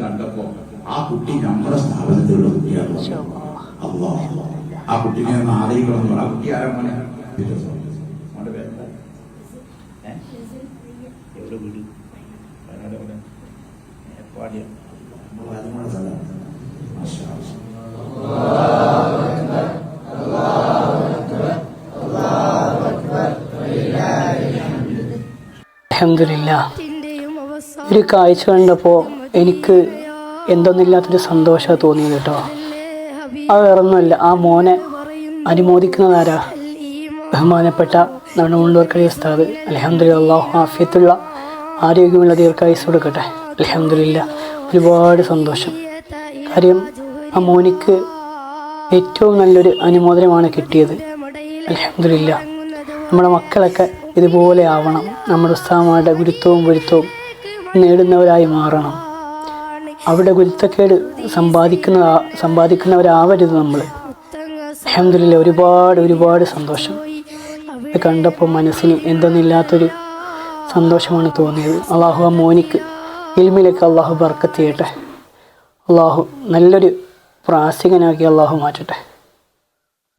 കണ്ടപ്പോ ആ കുട്ടി നമ്മുടെ സ്ഥാപനത്തിലുള്ള കുട്ടിയാണ്. അല്ലാഹ് ആ കുട്ടിനെ ഒന്ന് ആദരിക്കണം. ആ കുട്ടി ആരാ മോനെ? മോന്റെ പേരെന്താ? എവിടെ വീട്? വയനാട് എവിടെ? പാടിയാണ്. അൽഹംദുലില്ലാഹ്. ഒരു കാഴ്ച കണ്ടപ്പോൾ എനിക്ക് എന്തൊന്നില്ലാത്തൊരു സന്തോഷമാണ് തോന്നിയത് കേട്ടോ. അത് വേറൊന്നുമല്ല, ആ മോനെ അനുമോദിക്കുന്നതാരാ? ബഹുമാനപ്പെട്ട നമ്മുടെ മുണ്ടൂർക്കടി ഉസ്താദ്. അൽഹംദുലില്ലാഹ്, അല്ലാഹു ആഫിയത്തുള്ള ആരോഗ്യമുള്ള ദീർഘായുസ്സ് കൊടുക്കട്ടെ. അൽഹംദുലില്ലാഹ്, ഒരുപാട് സന്തോഷം. കാര്യം ആ മോനിക്ക് ഏറ്റവും നല്ലൊരു അനുമോദനമാണ് കിട്ടിയത്. അൽഹംദുലില്ലാഹ്, നമ്മുടെ മക്കളൊക്കെ ഇതുപോലെ ആവണം. നമ്മുടെ ഉസ്താദുമാരുടെ ഗുരുത്വവും നേടുന്നവരായി മാറണം. അവിടെ ഗുരുത്തക്കേട് സമ്പാദിക്കുന്നവരാവരുത് നമ്മൾ. അൽഹംദുലില്ലാഹ്, ഒരുപാട് സന്തോഷം. ഇത് കണ്ടപ്പോൾ മനസ്സിന് എന്തെന്നില്ലാത്തൊരു സന്തോഷമാണ് തോന്നിയത്. അള്ളാഹു ആ മോനിക്ക് ഇൽമിലേക്ക് അള്ളാഹു ബർക്കത്ത് ചെയ്യട്ടെ. അള്ളാഹു നല്ലൊരു പ്രാസികനാക്കി അള്ളാഹു മാറ്റട്ടെ.